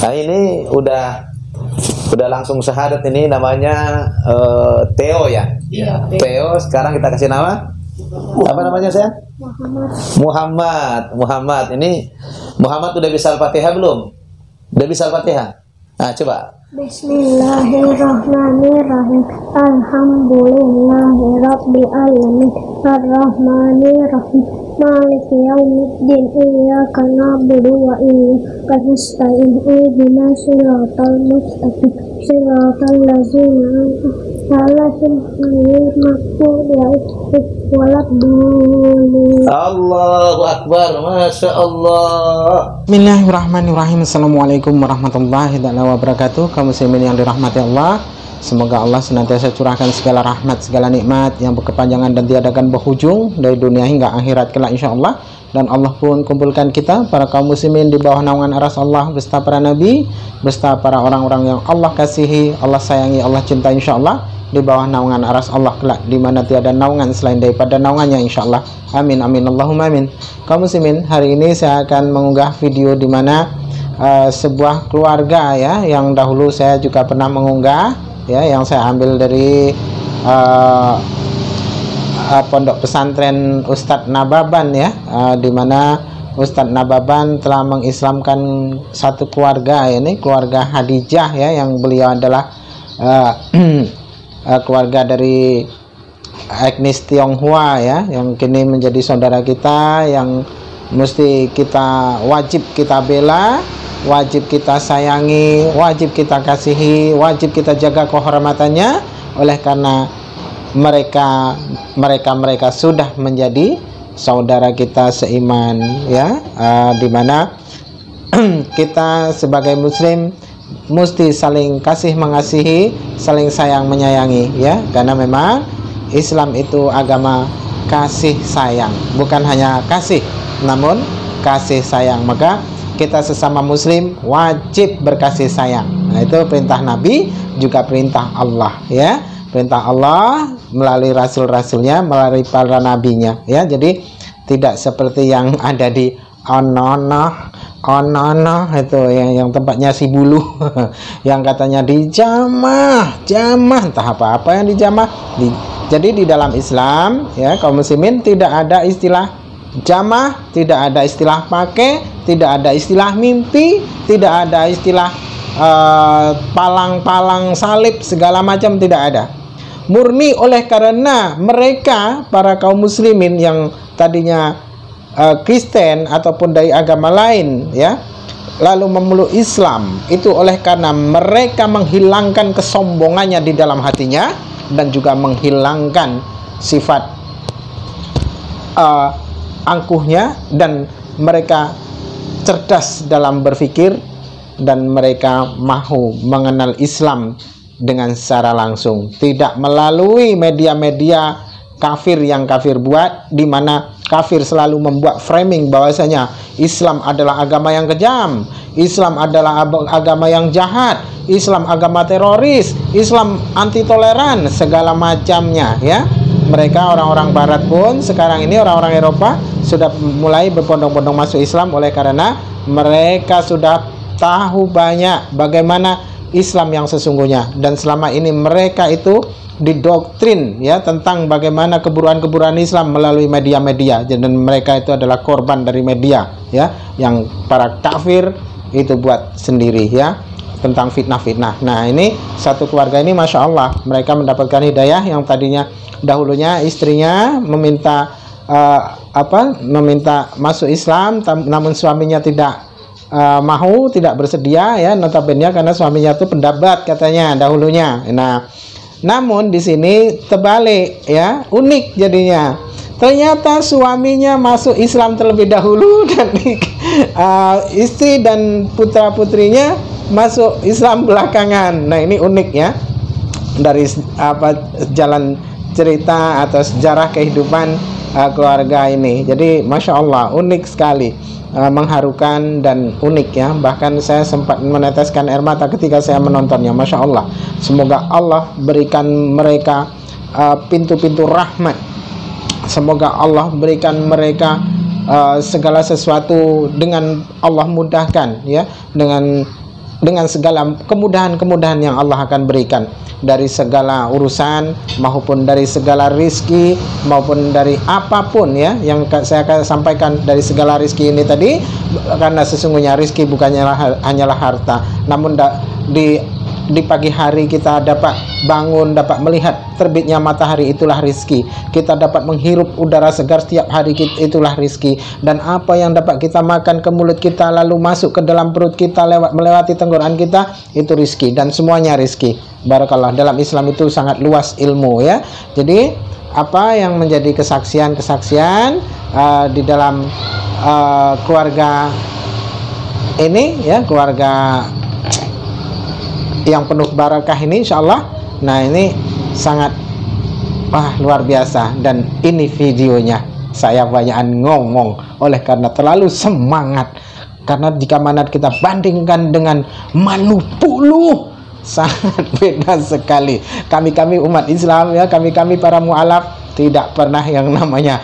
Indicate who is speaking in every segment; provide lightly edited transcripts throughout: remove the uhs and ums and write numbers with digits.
Speaker 1: Nah ini udah langsung syahadat, ini namanya Theo ya.
Speaker 2: Iya.
Speaker 1: Theo, sekarang kita kasih nama apa namanya saya? Muhammad. Ini Muhammad udah bisa Al-Fatihah belum? Udah bisa Al-Fatihah? Nah, coba.
Speaker 3: Bismillahirrahmanirrahim. Alhamdulillahirabbil alamin. Arrahmanirrahim. Maliki yaumiddin. Iyyaka na'budu wa iyyaka nasta'in. Ihdinas siratal mustaqim. Siratal ladzina an'amta 'alaihim ghairil maghdubi 'alaihim waladdallin.
Speaker 1: Allahu Akbar, Masya Allah.
Speaker 2: Bismillahirrahmanirrahim. Assalamualaikum warahmatullahi wabarakatuh. Kaum muslimin yang dirahmati Allah, semoga Allah senantiasa curahkan segala rahmat, segala nikmat yang berkepanjangan dan tiadakan berhujung dari dunia hingga akhirat kelak insyaallah. Dan Allah pun kumpulkan kita para kaum muslimin di bawah naungan aras Allah beserta para nabi, beserta para orang-orang yang Allah kasihi, Allah sayangi, Allah cinta insyaallah, di bawah naungan aras Allah kelak, di mana tiada naungan selain daripada naungannya insyaallah. Amin amin Allahumma amin. Kaum muslimin, hari ini saya akan mengunggah video di mana sebuah keluarga ya, yang dahulu saya juga pernah mengunggah ya, yang saya ambil dari pondok pesantren Ustadz Nababan ya, di mana Ustadz Nababan telah mengislamkan satu keluarga, ini keluarga Hadijah ya, yang beliau adalah keluarga dari etnis Tionghoa ya, yang kini menjadi saudara kita, yang mesti kita wajib kita bela, wajib kita sayangi, wajib kita kasihi, wajib kita jaga kehormatannya, oleh karena mereka sudah menjadi saudara kita seiman ya, dimana kita sebagai muslim mesti saling kasih mengasihi, saling sayang menyayangi ya, karena memang Islam itu agama kasih sayang, bukan hanya kasih namun kasih sayang. Maka kita sesama muslim wajib berkasih sayang. Nah, itu perintah Nabi, juga perintah Allah ya, perintah Allah melalui rasul-rasulnya, melalui para nabinya ya. Jadi tidak seperti yang ada di Onono itu yang tempatnya si bulu yang katanya dijamah entah apa yang dijamah. Jadi di dalam Islam ya, kaum muslimin, tidak ada istilah jamah, tidak ada istilah pakai, tidak ada istilah mimpi, tidak ada istilah palang-palang salib segala macam, tidak ada. Murni oleh karena mereka para kaum muslimin yang tadinya Kristen ataupun dari agama lain ya, lalu memeluk Islam, itu oleh karena mereka menghilangkan kesombongannya di dalam hatinya, dan juga menghilangkan sifat angkuhnya, dan mereka cerdas dalam berpikir, dan mereka mahu mengenal Islam dengan secara langsung, tidak melalui media-media kafir yang kafir buat, di mana kafir selalu membuat framing bahwasanya Islam adalah agama yang kejam, Islam adalah agama yang jahat, Islam agama teroris, Islam anti toleran, segala macamnya ya. Mereka orang-orang barat pun sekarang ini, orang-orang Eropa sudah mulai berbondong-bondong masuk Islam, oleh karena mereka sudah tahu banyak bagaimana Islam yang sesungguhnya, dan selama ini mereka itu didoktrin ya tentang bagaimana keburuan-keburuan Islam melalui media-media, dan mereka itu adalah korban dari media ya, yang para kafir itu buat sendiri ya, tentang fitnah-fitnah. Nah, ini satu keluarga ini masya Allah, mereka mendapatkan hidayah, yang tadinya dahulunya istrinya meminta meminta masuk Islam, namun suaminya tidak mau, tidak bersedia ya, notabene karena suaminya itu pendapat katanya dahulunya. Nah, namun di sini terbalik ya, unik jadinya. Ternyata suaminya masuk Islam terlebih dahulu, dan istri dan putra-putrinya masuk Islam belakangan. Nah, ini unik ya, dari jalan cerita atau sejarah kehidupan keluarga ini. Jadi masya Allah, unik sekali, mengharukan dan unik ya. Bahkan saya sempat meneteskan air mata ketika saya menontonnya. Masya Allah, semoga Allah berikan mereka pintu-pintu rahmat, semoga Allah berikan mereka segala sesuatu dengan Allah mudahkan ya, dengan dengan segala kemudahan-kemudahan yang Allah akan berikan dari segala urusan, maupun dari segala rizki, maupun dari apapun ya yang saya akan sampaikan dari segala rizki ini tadi, karena sesungguhnya rizki bukannya hanyalah harta, namun di pagi hari kita dapat bangun, dapat melihat terbitnya matahari, itulah rizki. Kita dapat menghirup udara segar setiap hari, itulah rizki. Dan apa yang dapat kita makan ke mulut kita lalu masuk ke dalam perut kita melewati tenggorokan kita, itu rizki, dan semuanya rizki. Barakallah. Dalam Islam itu sangat luas ilmu ya. Jadi apa yang menjadi kesaksian di dalam keluarga ini ya, keluarga yang penuh barakah ini insyaallah. Nah, ini sangat luar biasa, dan ini videonya saya banyakan ngomong oleh karena terlalu semangat, karena jika mana kita bandingkan dengan Manupulu sangat beda sekali. Kami umat Islam ya, kami para mualaf tidak pernah yang namanya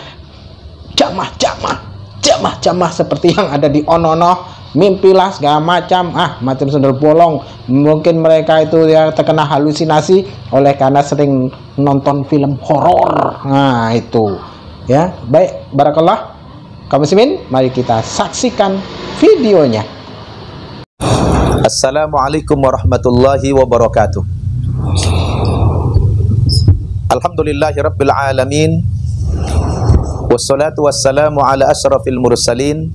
Speaker 2: jamah seperti yang ada di Onono, mimpilah segala macam sundel bolong. Mungkin mereka itu ya terkena halusinasi oleh karena sering nonton film horor. Nah itu ya. Baik, barakallah kaum muslimin, mari kita saksikan videonya.
Speaker 1: Assalamualaikum warahmatullahi wabarakatuh. Alhamdulillahirabbil alamin, wassalatu wassalamu ala asyrafil mursalin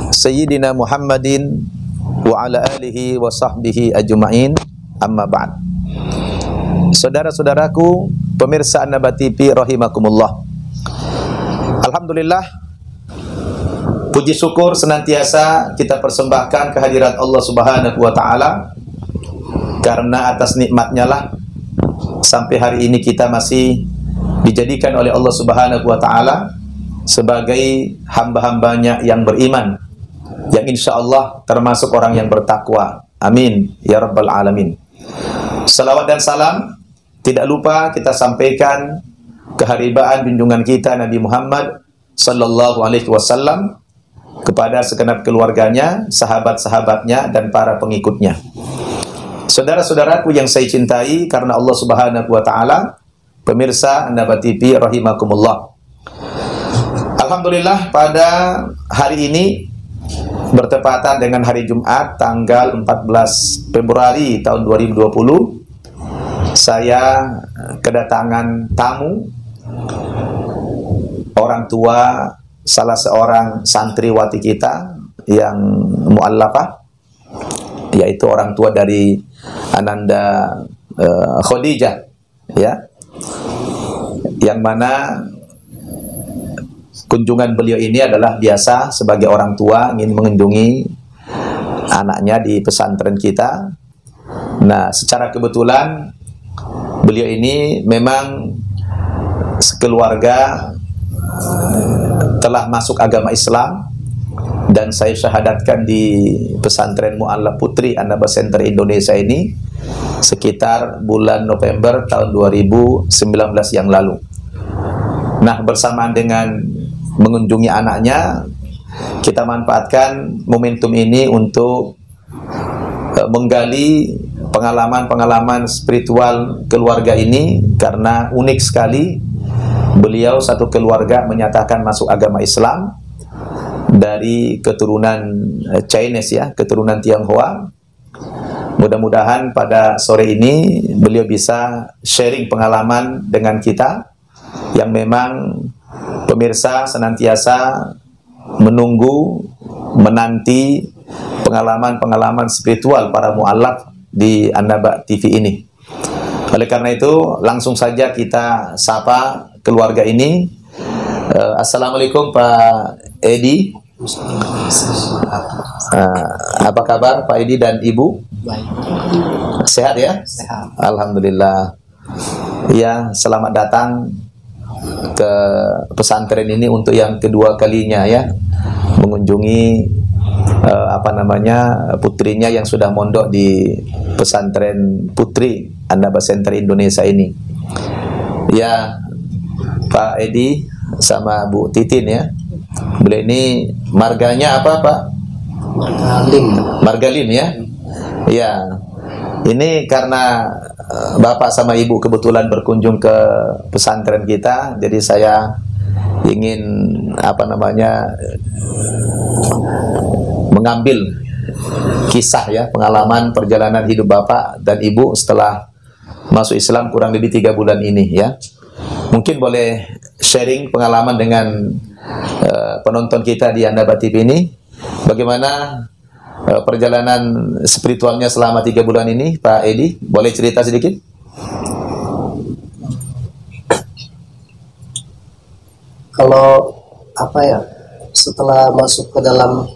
Speaker 1: Sayyidina Muhammadin wa ala alihi wa sahbihi ajma'in, amma ba'd. Saudara-saudaraku pemirsa An-Naba TV rahimakumullah. Alhamdulillah, puji syukur senantiasa kita persembahkan kehadirat Allah Subhanahu wa taala, karena atas nikmatnya lah sampai hari ini kita masih dijadikan oleh Allah Subhanahu wa taala sebagai hamba-hambanya yang beriman, yang insya Allah termasuk orang yang bertakwa. Amin ya rabbal alamin. Salawat dan salam tidak lupa kita sampaikan keharibaan junjungan kita Nabi Muhammad sallallahu alaihi wasallam kepada segenap keluarganya, sahabat-sahabatnya, dan para pengikutnya. Saudara-saudaraku yang saya cintai karena Allah Subhanahu wa taala, pemirsa An-Naba TV rahimakumullah. Alhamdulillah, pada hari ini bertepatan dengan hari Jumat tanggal 14 Februari tahun 2020, saya kedatangan tamu, orang tua salah seorang santriwati kita yang mu'allafah, yaitu orang tua dari Ananda Khadijah ya, yang mana kunjungan beliau ini adalah biasa sebagai orang tua ingin mengunjungi anaknya di pesantren kita. Nah, secara kebetulan beliau ini memang sekeluarga telah masuk agama Islam, dan saya syahadatkan di pesantren Mu'allaf Putri An-Naba Center Indonesia ini sekitar bulan November tahun 2019 yang lalu. Nah, bersamaan dengan mengunjungi anaknya, kita manfaatkan momentum ini untuk menggali pengalaman-pengalaman spiritual keluarga ini, karena unik sekali beliau satu keluarga menyatakan masuk agama Islam dari keturunan Chinese ya, keturunan Tionghoa. Mudah-mudahan pada sore ini beliau bisa sharing pengalaman dengan kita, yang memang pemirsa senantiasa menunggu, menanti pengalaman-pengalaman spiritual para mu'allaf di An-Naba TV ini. Oleh karena itu, langsung saja kita sapa keluarga ini. Assalamualaikum Pak Edi. Apa kabar Pak Edi dan Ibu?
Speaker 4: Baik.
Speaker 1: Sehat ya?
Speaker 4: Sehat.
Speaker 1: Alhamdulillah. Ya, selamat datang ke pesantren ini untuk yang kedua kalinya ya, mengunjungi putrinya yang sudah mondok di pesantren Putri An-Naba Center Indonesia ini. Ya, Pak Edi sama Bu Titin ya. Beliau ini marganya apa Pak?
Speaker 4: Margalim.
Speaker 1: Margalim ya. Ya, ini karena Bapak sama Ibu kebetulan berkunjung ke pesantren kita, jadi saya ingin mengambil kisah ya, pengalaman perjalanan hidup Bapak dan Ibu setelah masuk Islam kurang lebih 3 bulan ini ya. Mungkin boleh sharing pengalaman dengan penonton kita di Anda TV ini, bagaimana perjalanan spiritualnya selama 3 bulan ini, Pak Edi, boleh cerita sedikit?
Speaker 4: Kalau setelah masuk ke dalam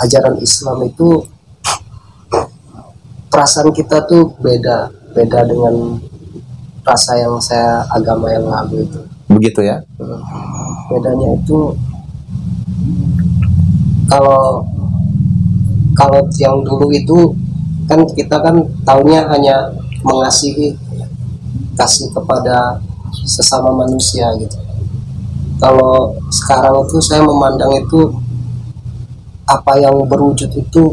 Speaker 4: ajaran Islam itu perasaan kita tuh beda dengan rasa yang agama yang lalu itu.
Speaker 1: Begitu ya?
Speaker 4: Bedanya itu kalau yang dulu itu kan kita kan taunya hanya mengasihi, kasih kepada sesama manusia gitu. Kalau sekarang itu saya memandang itu apa yang berwujud itu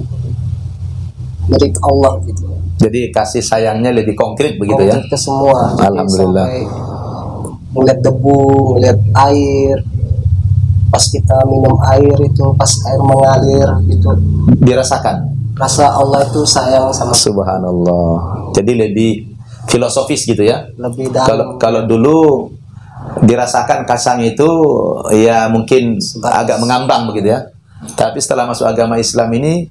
Speaker 4: milik Allah gitu.
Speaker 1: Jadi kasih sayangnya lebih konkret begitu
Speaker 4: konkret
Speaker 1: ya?
Speaker 4: Ke semua.
Speaker 1: Alhamdulillah.
Speaker 4: Sampai ngeliat debu, ngeliat air, pas kita minum air itu, pas air mengalir gitu,
Speaker 1: Dirasakan?
Speaker 4: rasa Allah itu sayang sama
Speaker 1: Subhanallah. Jadi lebih filosofis gitu ya?
Speaker 4: lebih dalam.
Speaker 1: Kalau dulu dirasakan kasang itu ya mungkin agak mengambang begitu ya. Tapi setelah masuk agama Islam ini,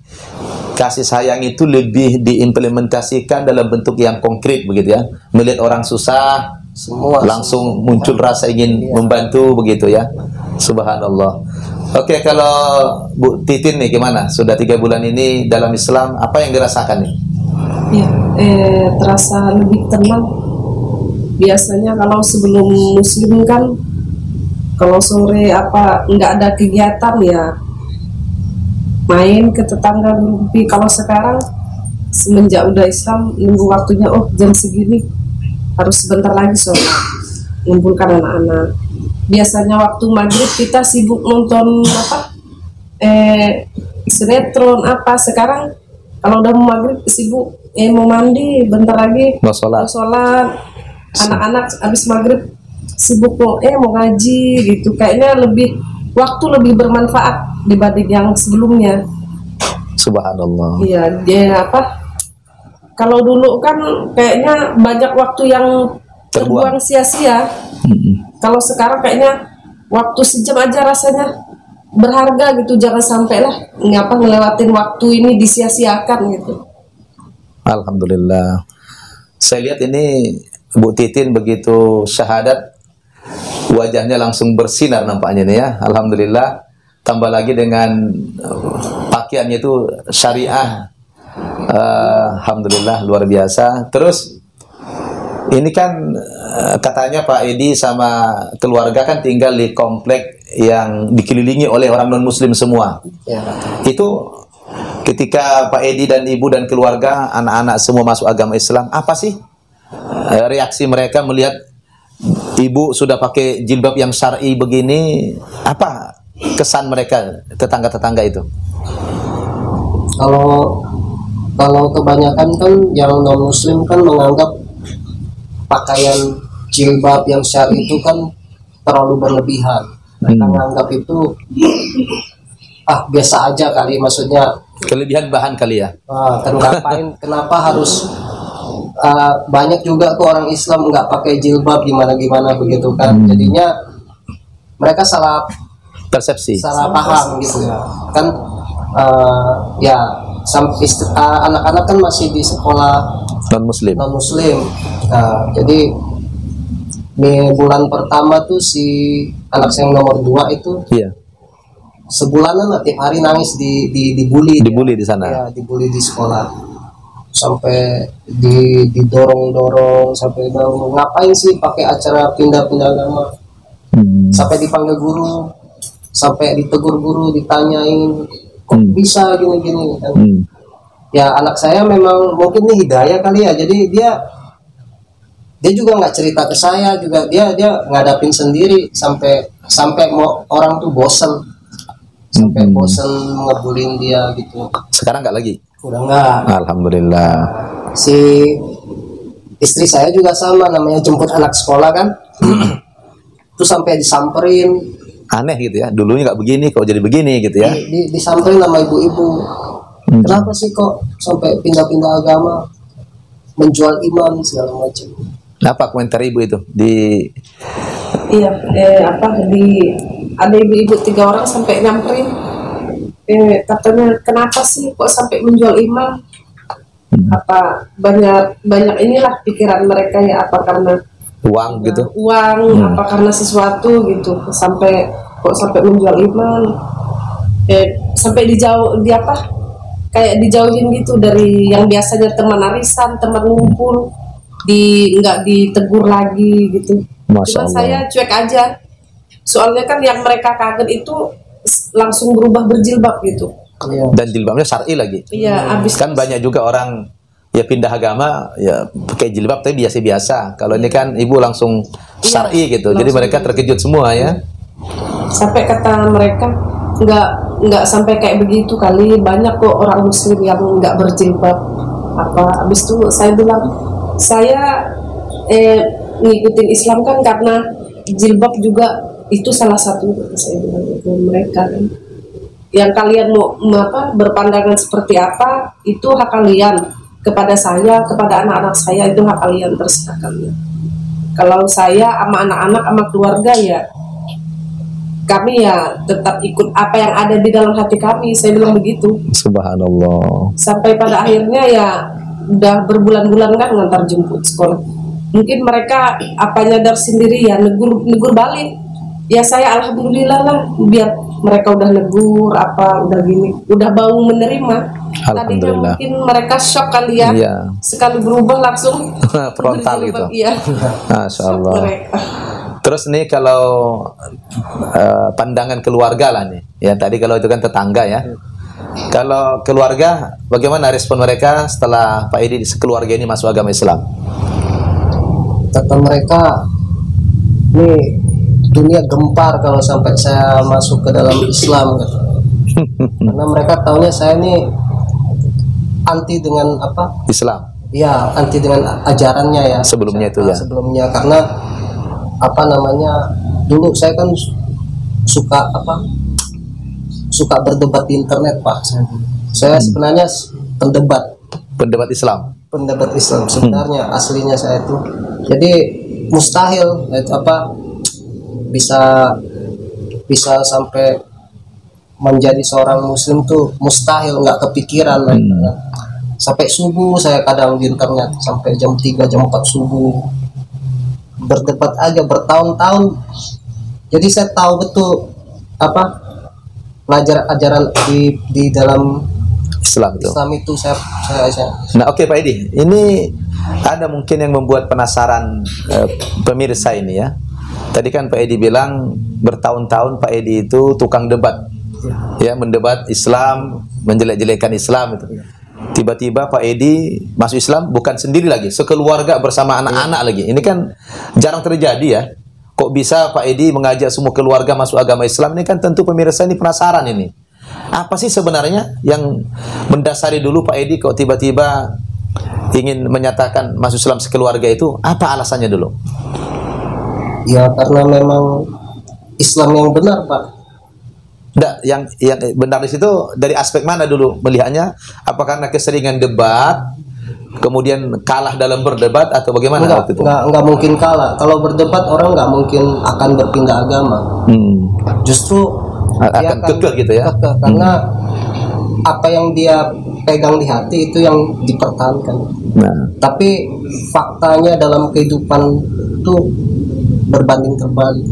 Speaker 1: kasih sayang itu lebih diimplementasikan dalam bentuk yang konkret begitu ya. Melihat orang susah,
Speaker 4: semua
Speaker 1: langsung muncul rasa ingin membantu begitu ya. Subhanallah. Oke, kalau Bu Titin nih gimana? Sudah 3 bulan ini dalam Islam, apa yang dirasakan nih?
Speaker 5: Ya, terasa lebih tenang. Biasanya kalau sebelum Muslim kan, kalau sore nggak ada kegiatan ya main ke tetangga berumpi. Kalau sekarang semenjak udah Islam, nunggu waktunya, oh jam segini harus sebentar lagi sholat, ngumpulkan anak-anak. Biasanya waktu maghrib kita sibuk nonton sinetron sekarang kalau udah mau maghrib sibuk mau mandi, bentar lagi
Speaker 1: Mau sholat.
Speaker 5: Anak-anak habis maghrib sibuk mau ngaji gitu. Kayaknya waktu lebih bermanfaat dibanding yang sebelumnya.
Speaker 1: Subhanallah.
Speaker 5: Iya, dia kalau dulu kan kayaknya banyak waktu yang terbuang sia-sia. Kalau sekarang kayaknya waktu sejam aja rasanya berharga gitu. Jangan sampailah ngelewatin waktu ini disia-siakan gitu.
Speaker 1: Alhamdulillah. Saya lihat ini Bu Titin begitu syahadat, wajahnya langsung bersinar nampaknya nih ya. Alhamdulillah. Tambah lagi dengan pakaiannya itu syariah. Alhamdulillah, luar biasa. Terus ini kan katanya Pak Edi sama keluarga kan tinggal di komplek yang dikelilingi oleh orang non-muslim semua.
Speaker 4: Ya.
Speaker 1: Itu ketika Pak Edi dan Ibu dan keluarga, anak-anak semua masuk agama Islam, apa sih reaksi mereka melihat Ibu sudah pakai jilbab yang syar'i begini? Apa kesan mereka, tetangga-tetangga itu?
Speaker 4: Kalau kebanyakan kan yang non muslim kan menganggap pakaian jilbab yang syar'i itu kan terlalu berlebihan. Mereka menganggap itu biasa aja kali, maksudnya
Speaker 1: Kelebihan bahan kali ya.
Speaker 4: Kenapa harus banyak juga tuh orang Islam nggak pakai jilbab gimana begitu kan. Jadinya mereka salah
Speaker 1: Persepsi.
Speaker 4: salah paham gitu ya kan. Anak-anak kan masih di sekolah
Speaker 1: Non-muslim.
Speaker 4: Nah, jadi di bulan pertama tuh si anak saya yang nomor 2 itu
Speaker 1: Iya.
Speaker 4: sebulanan tiap hari nangis dibully
Speaker 1: Dibully di sana.
Speaker 4: ya, dibully di sekolah sampai didorong sampai ngapain sih pakai acara pindah-pindah agama, sampai dipanggil guru, sampai ditegur guru, ditanyain kok bisa gini-gini kan. Ya anak saya memang mungkin nih hidayah kali ya, jadi dia juga nggak cerita ke saya, juga dia ngadapin sendiri sampai mau orang tuh bosen, sampai bosen ngebullying dia gitu.
Speaker 1: Sekarang nggak lagi?
Speaker 4: Udah enggak.
Speaker 1: Alhamdulillah.
Speaker 4: Si istri saya juga sama, namanya jemput anak sekolah kan. Terus sampai disamperin.
Speaker 1: Aneh gitu ya, dulunya nggak begini, kok jadi begini gitu ya.
Speaker 4: Disamperin sama ibu-ibu. Kenapa sih kok sampai pindah-pindah agama, menjual iman segala macam?
Speaker 1: Apa komentar ibu itu?
Speaker 5: Iya, ada ibu-ibu 3 orang sampai nyamperin. Katanya kenapa sih kok sampai menjual iman? Apa banyak inilah pikiran mereka ya, apa karena
Speaker 1: uang gitu?
Speaker 5: Uang, apa karena sesuatu gitu, sampai menjual iman. Sampai kayak dijauhin gitu dari yang biasanya teman arisan, teman ngumpul, nggak ditegur lagi gitu. Cuma saya cuek aja, soalnya kan yang mereka kaget itu langsung berubah berjilbab gitu.
Speaker 1: Dan jilbabnya syar'i lagi.
Speaker 5: Iya, abis
Speaker 1: kan banyak juga orang ya pindah agama ya pakai jilbab tapi biasa-biasa. Kalau ini kan ibu langsung syar'i gitu, jadi mereka terkejut semua ya.
Speaker 5: Sampai kata mereka nggak sampai kayak begitu kali, banyak kok orang muslim yang nggak berjilbab. Abis itu saya bilang, saya ngikutin Islam kan karena jilbab juga itu salah satu, saya bilang ke mereka kan. Yang kalian mau berpandangan seperti apa itu hak kalian. Kepada saya, kepada anak-anak saya itu hak kalian, terserah kalian. Kalau saya sama anak-anak sama keluarga ya kami ya tetap ikut apa yang ada di dalam hati kami, saya bilang begitu.
Speaker 1: Subhanallah.
Speaker 5: Sampai pada akhirnya ya udah berbulan-bulan kan ngantar jemput sekolah. Mungkin mereka nyadar sendiri ya, negur balik. Ya saya alhamdulillah lah, biar mereka udah negur udah gini, udah bau menerima. Tadinya mungkin mereka shock kali ya, sekali berubah langsung
Speaker 1: frontal gitu.
Speaker 5: Iya.
Speaker 1: Masya Allah. Terus nih kalau pandangan keluarga lah nih, ya tadi kalau itu kan tetangga ya. Kalau keluarga, bagaimana respon mereka setelah Pak Edi sekeluarga ini masuk agama Islam?
Speaker 4: Kata mereka, ini dunia gempar kalau sampai saya masuk ke dalam Islam gitu. Karena mereka taunya saya ini anti dengan
Speaker 1: Islam.
Speaker 4: Ya, anti dengan ajarannya ya.
Speaker 1: Sebelumnya itu ya.
Speaker 4: Sebelumnya karena dulu saya kan suka berdebat di internet, Pak. Saya sebenarnya pendebat Islam sebenarnya aslinya saya itu. Jadi mustahil bisa sampai menjadi seorang muslim tuh mustahil, nggak kepikiran. Sampai subuh saya kadang di internet sampai jam 3 jam 4 subuh berdebat aja bertahun-tahun. Jadi saya tahu betul ajaran di dalam Islam itu saya.
Speaker 1: Nah, oke Pak Edi, ini ada mungkin yang membuat penasaran pemirsa ini ya. Tadi kan Pak Edi bilang bertahun-tahun Pak Edi itu tukang debat, ya mendebat Islam, menjelek-jelekan Islam itu. Tiba-tiba Pak Edi masuk Islam bukan sendiri lagi, sekeluarga bersama anak-anak lagi. Ini kan jarang terjadi ya. Kok bisa Pak Edi mengajak semua keluarga masuk agama Islam? Ini kan tentu pemirsa ini penasaran ini. Apa sih sebenarnya yang mendasari dulu Pak Edi kok tiba-tiba ingin menyatakan masuk Islam sekeluarga itu? Apa alasannya dulu?
Speaker 4: Ya karena memang Islam yang benar, Pak.
Speaker 1: Yang benar di situ dari aspek mana dulu melihatnya? Apa karena keseringan debat, kemudian kalah dalam berdebat atau bagaimana?
Speaker 4: Enggak mungkin kalah. Kalau berdebat orang nggak mungkin akan berpindah agama. Justru
Speaker 1: akan kekeh gitu ya.
Speaker 4: Karena apa yang dia pegang di hati itu yang dipertahankan. Tapi faktanya dalam kehidupan itu berbanding terbalik.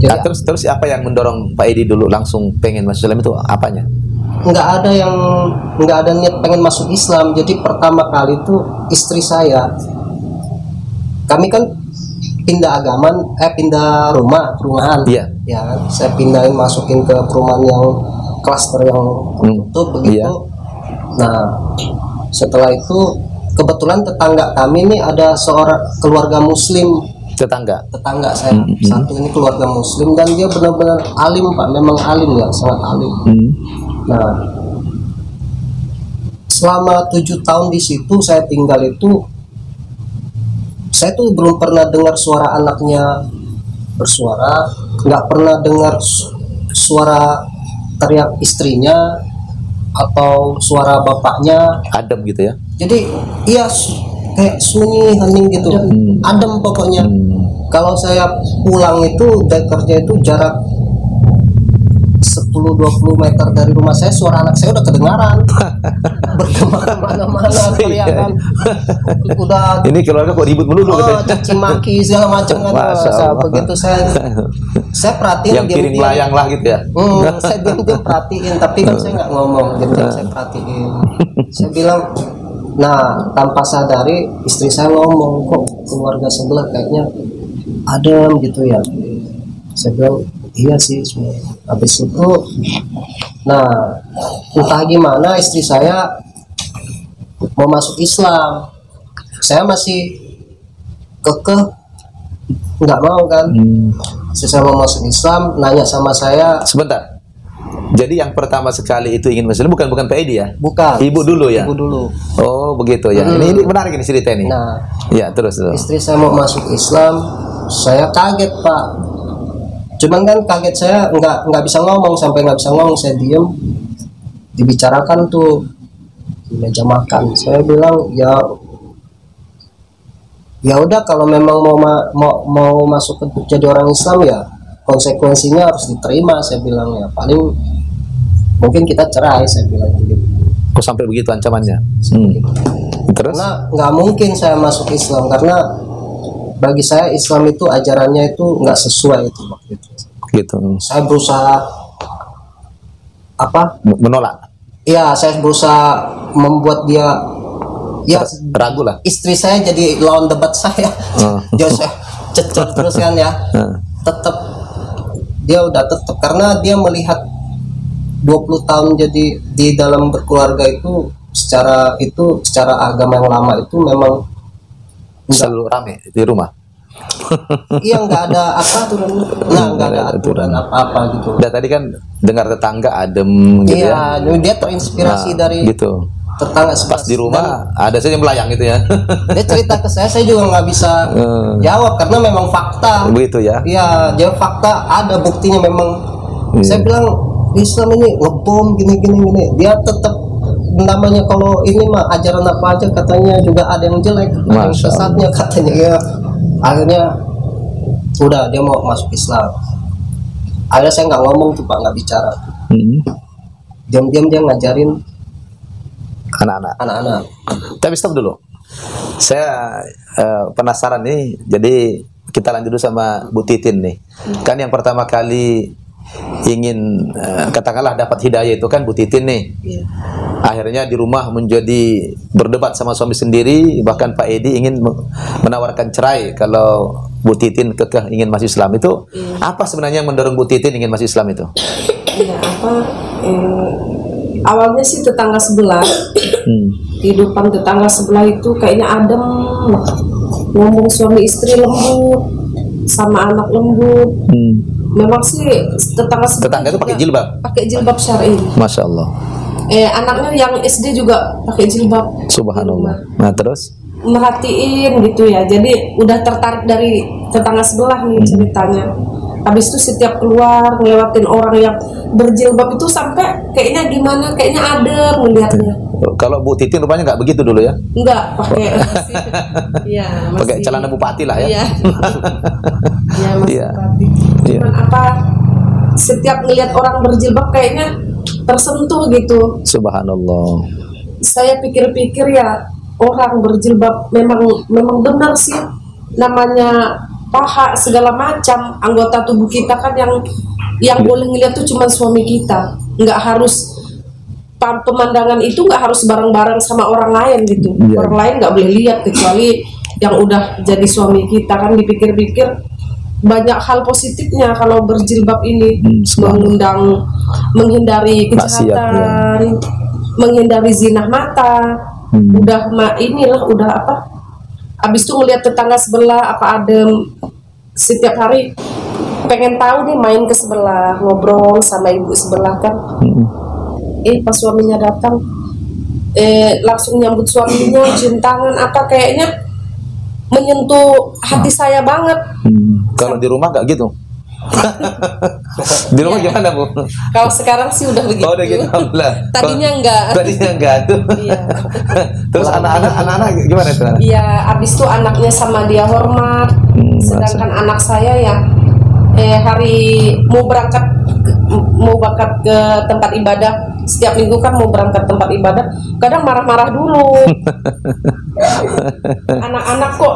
Speaker 1: Nah, terus apa yang mendorong Pak Edi dulu langsung pengen masuk Islam itu apanya?
Speaker 4: Nggak ada niat pengen masuk Islam. Jadi pertama kali itu istri saya, kami kan pindah perumahan.
Speaker 1: Iya.
Speaker 4: Ya, saya pindahin masukin ke perumahan yang klaster yang tutup begitu.
Speaker 1: Iya.
Speaker 4: Nah, setelah itu kebetulan tetangga kami ini ada seorang keluarga Muslim. Tetangga saya satu ini keluarga Muslim dan dia benar-benar alim, Pak, memang alim ya, sangat alim. Nah, selama 7 tahun di situ saya tinggal itu, saya tuh belum pernah dengar suara anaknya bersuara, nggak pernah dengar suara teriak istrinya atau suara bapaknya.
Speaker 1: Adem gitu ya.
Speaker 4: Jadi iya kayak sunyi, hening gitu, adem pokoknya. Kalau saya pulang itu dari kerja itu jarak 10-20 meter dari rumah saya, suara anak saya udah kedengaran bergema kemana-mana, teriakan. Udah
Speaker 1: Ini keluarga kok ribut melulu gitu ya?
Speaker 4: caci maki segala macam kan.
Speaker 1: Masya Allah.
Speaker 4: Begitu saya perhatiin
Speaker 1: Yang piring layang lah gitu ya.
Speaker 4: saya diam-diam perhatiin, tapi kan saya nggak ngomong gitu, saya perhatiin. Saya bilang, nah tanpa sadari istri saya ngomong, kok keluarga sebelah kayaknya adem gitu ya. Saya bilang iya sih semua. Habis itu, nah entah gimana istri saya mau masuk Islam, saya masih kekeh nggak mau kan. Istri saya mau masuk Islam, nanya sama saya.
Speaker 1: Sebentar. Jadi yang pertama sekali itu ingin Muslim bukan Pak Edi ya?
Speaker 4: Bukan.
Speaker 1: Ibu dulu ya?
Speaker 4: Ibu dulu.
Speaker 1: Oh begitu ya. Ini menarik ini cerita ini.
Speaker 4: Nah,
Speaker 1: ya terus.
Speaker 4: istri saya mau masuk Islam, saya kaget Pak. Cuman kan kaget saya nggak bisa ngomong, sampai nggak bisa ngomong, saya diem. Dibicarakan tuh di meja makan. Saya bilang ya udah kalau memang mau masuk ke jadi orang Islam ya konsekuensinya harus diterima. Saya bilang ya paling mungkin kita cerai, saya bilang gitu.
Speaker 1: Kok sampai begitu ancamannya? Terus?
Speaker 4: Karena nggak mungkin saya masuk Islam, karena bagi saya Islam itu ajarannya itu nggak sesuai itu waktu itu.
Speaker 1: Gitu.
Speaker 4: Saya berusaha
Speaker 1: menolak.
Speaker 4: Iya, saya berusaha membuat dia
Speaker 1: ragu lah.
Speaker 4: Istri saya jadi lawan debat saya. Dia saya cecer terus kan ya. Tetap dia udah tetap, karena dia melihat 20 tahun jadi di dalam berkeluarga itu secara agama yang lama itu memang
Speaker 1: selalu rame di rumah.
Speaker 4: Iya, nggak ada aturan. Nah, nggak ada aturan apa-apa gitu.
Speaker 1: Dan tadi kan dengar tetangga adem gitu ya.
Speaker 4: Iya, dia terinspirasi dari
Speaker 1: gitu.
Speaker 4: Tetangga.
Speaker 1: Pas di rumah ada saja yang melayang gitu ya.
Speaker 4: Dia cerita ke saya juga nggak bisa jawab karena memang fakta.
Speaker 1: Begitu ya.
Speaker 4: Iya, jawab fakta, ada buktinya memang. Saya bilang Islam ini ngebom gini. Dia tetap namanya, kalau ini mah ajaran apa aja katanya juga ada yang jelek, ada yang sesatnya katanya ya. Akhirnya udah dia mau masuk Islam. Akhirnya saya nggak ngomong tuh Pak, nggak bicara. Diam-diam dia ngajarin anak-anak.
Speaker 1: Tapi stop dulu. Saya penasaran nih. Jadi kita lanjut dulu sama Bu Titin nih. Kan yang pertama kali ingin katakanlah dapat hidayah itu kan Bu Titin nih. Akhirnya di rumah menjadi berdebat sama suami sendiri, bahkan Pak Edi ingin menawarkan cerai kalau Bu Titin kekeh ingin masuk Islam. Itu apa sebenarnya yang mendorong Bu Titin ingin masuk Islam itu?
Speaker 5: Awalnya sih tetangga sebelah, kehidupan tetangga sebelah itu kayaknya adem, ngomong suami istri lembut, sama anak lembut. Memang sih tetangga
Speaker 1: itu pakai jilbab?
Speaker 5: Pakai jilbab syar'i.
Speaker 1: Masya Allah.
Speaker 5: Anaknya yang SD juga pakai jilbab.
Speaker 1: Subhanallah. Nah terus?
Speaker 5: Merhatiin gitu ya, jadi udah tertarik dari tetangga sebelah nih ceritanya. Habis itu setiap keluar ngelewatin orang yang berjilbab itu sampai kayaknya gimana, kayaknya adem melihatnya.
Speaker 1: Kalau Bu Titin rupanya nggak begitu dulu ya?
Speaker 5: Enggak, pakai
Speaker 1: pakai celana bupati lah ya.
Speaker 5: Iya. Iya, masih bupati. Cuman setiap ngelihat orang berjilbab kayaknya tersentuh gitu.
Speaker 1: Subhanallah.
Speaker 5: Saya pikir-pikir ya, orang berjilbab memang benar sih, namanya paha segala macam anggota tubuh kita kan yang boleh ngeliat tuh cuma suami kita. Nggak harus pemandangan itu nggak harus bareng-bareng sama orang lain gitu. Orang lain nggak boleh lihat kecuali yang udah jadi suami kita. Kan dipikir-pikir banyak hal positifnya kalau berjilbab ini, menghindari kejahatan, menghindari zina mata. Abis itu ngeliat tetangga sebelah apa adem, setiap hari pengen tahu nih, main ke sebelah ngobrol sama ibu sebelah kan. Pas suaminya datang, langsung nyambut suaminya, cium tangan, apa kayaknya menyentuh hati saya banget.
Speaker 1: Kalau di rumah nggak gitu? Di rumah gimana, Bu?
Speaker 5: Kalau sekarang sih udah begitu.
Speaker 1: Oh, udah gitu, alhamdulillah.
Speaker 5: Tadinya enggak.
Speaker 1: Tadinya enggak tuh.
Speaker 5: Iya.
Speaker 1: Terus anak-anak gimana itu?
Speaker 5: Iya, abis itu anaknya sama dia hormat. Sedangkan anak saya ya hari mau berangkat ke tempat ibadah, setiap minggu kan mau berangkat tempat ibadah, kadang marah-marah dulu. Anak-anak kok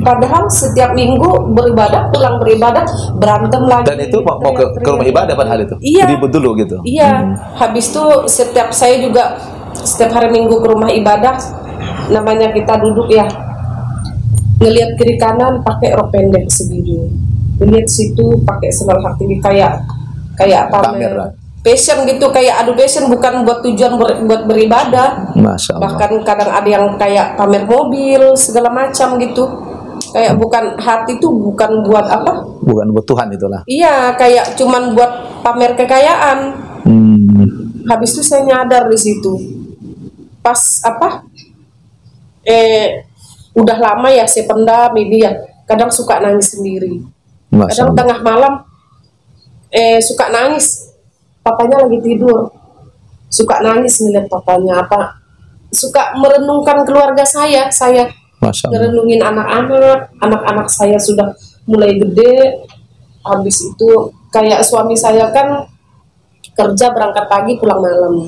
Speaker 5: padahal setiap minggu beribadah, pulang beribadah berantem lagi.
Speaker 1: Dan itu mau ke rumah ibadah padahal itu.
Speaker 5: Iya.
Speaker 1: Ribut dulu gitu.
Speaker 5: Iya. Habis itu saya juga setiap hari minggu ke rumah ibadah, namanya kita duduk ya, ngelihat kiri kanan pakai rok pendek segitu, ngelihat situ pakai sendal hak tinggi kayak pamer fashion gitu, kayak adu fashion, bukan buat tujuan buat beribadah.
Speaker 1: Masya Allah.
Speaker 5: Bahkan kadang ada yang kayak pamer mobil segala macam gitu, kayak bukan hati itu bukan buat apa?
Speaker 1: Bukan buat Tuhan itulah.
Speaker 5: Iya, kayak cuman buat pamer kekayaan. Habis itu saya nyadar di situ. Pas apa? Udah lama ya saya pendam ini ya. Kadang suka nangis sendiri. Kadang tengah malam suka nangis. Papanya lagi tidur. Suka nangis ngeliat papanya apa. Suka merenungkan keluarga saya. Merenungin anak-anak saya sudah mulai gede. Habis itu kayak suami saya kan kerja berangkat pagi pulang malam.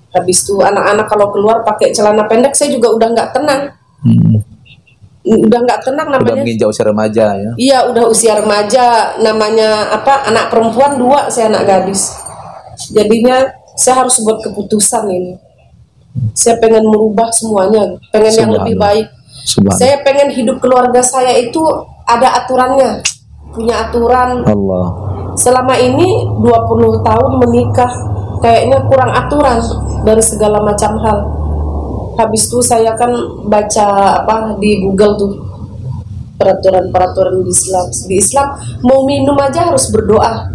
Speaker 5: Habis itu anak-anak kalau keluar pakai celana pendek, saya juga udah nggak tenang. Udah nggak tenang namanya.
Speaker 1: Udah menginjak usia remaja ya?
Speaker 5: Iya, udah usia remaja. Namanya apa? Anak perempuan 2, saya anak gadis. Jadinya saya harus buat keputusan ini. Saya pengen merubah semuanya, pengen yang lebih baik. Saya pengen hidup keluarga saya itu ada aturannya, punya aturan.
Speaker 1: Allah.
Speaker 5: Selama ini 20 tahun menikah, kayaknya kurang aturan dari segala macam hal. Habis itu saya kan baca apa di Google tuh peraturan-peraturan di Islam. Di Islam mau minum aja harus berdoa,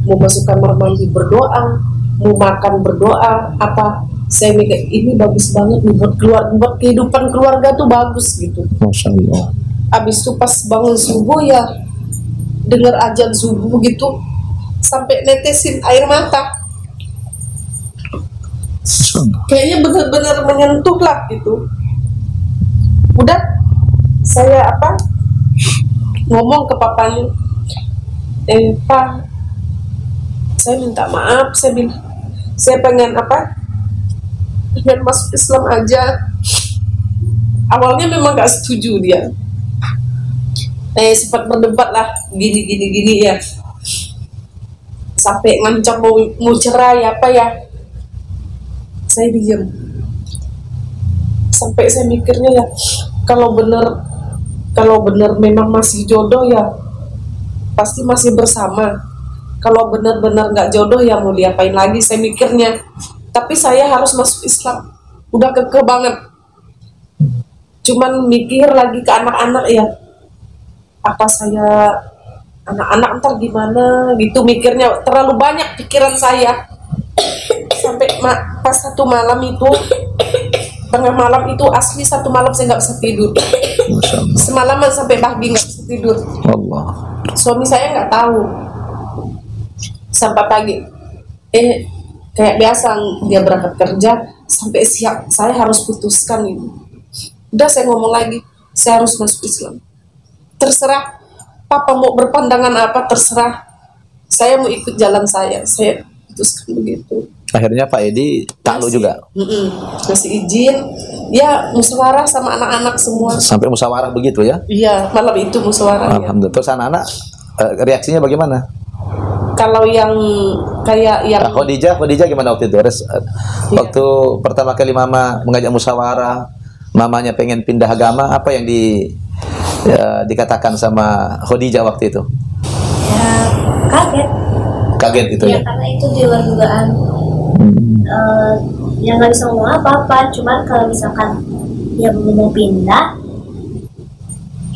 Speaker 5: mau masuk kamar mandi berdoa, mau makan berdoa. Apa saya mikir ini bagus banget nih buat kehidupan keluarga tuh bagus gitu.
Speaker 1: Masya Allah.
Speaker 5: Habis itu pas bangun subuh ya dengar azan subuh gitu sampai netesin air mata. Kayaknya benar-benar menyentuh lah gitu. Udah saya apa ngomong ke papanya, Pak, saya minta maaf, saya pengen apa, pengen masuk Islam aja. Awalnya memang gak setuju dia, sempat berdebat lah, gini ya, sampai ngancam mau cerai apa ya. Saya diam sampai saya mikirnya ya, kalau bener memang masih jodoh ya pasti masih bersama. Kalau bener-bener nggak jodoh ya mau diapain lagi, saya mikirnya. Tapi saya harus masuk Islam, udah kekeh banget. Cuman mikir lagi ke anak-anak ya, apa saya anak-anak ntar gimana gitu, mikirnya terlalu banyak pikiran saya. Sampai pas satu malam itu, tengah malam itu asli satu malam saya nggak bisa tidur. Semalaman sampai pagi nggak bisa tidur.
Speaker 1: Allah.
Speaker 5: Suami saya nggak tahu sampai pagi. Kayak biasa dia berangkat kerja sampai siang saya harus putuskan ini. Udah saya ngomong lagi, saya harus masuk Islam. Terserah Papa mau berpandangan apa, terserah. Saya mau ikut jalan saya putuskan begitu.
Speaker 1: Akhirnya Pak Edi takluk juga.
Speaker 5: Masih izin, ya musyawarah sama anak-anak semua.
Speaker 1: Sampai musyawarah begitu ya?
Speaker 5: Iya, malam itu musyawarah.
Speaker 1: Alhamdulillah. Terus anak-anak reaksinya bagaimana?
Speaker 5: Kalau yang kayak yang
Speaker 1: Khadijah gimana waktu itu? Waktu pertama kali Mama mengajak musyawarah, mamanya pengen pindah agama, apa yang dikatakan sama Khadijah waktu itu?
Speaker 3: Ya kaget.
Speaker 1: Kaget itu ya?
Speaker 3: Karena itu di luar dugaan. Ya nggak bisa ngomong apa-apa, cuman kalau misalkan dia mau pindah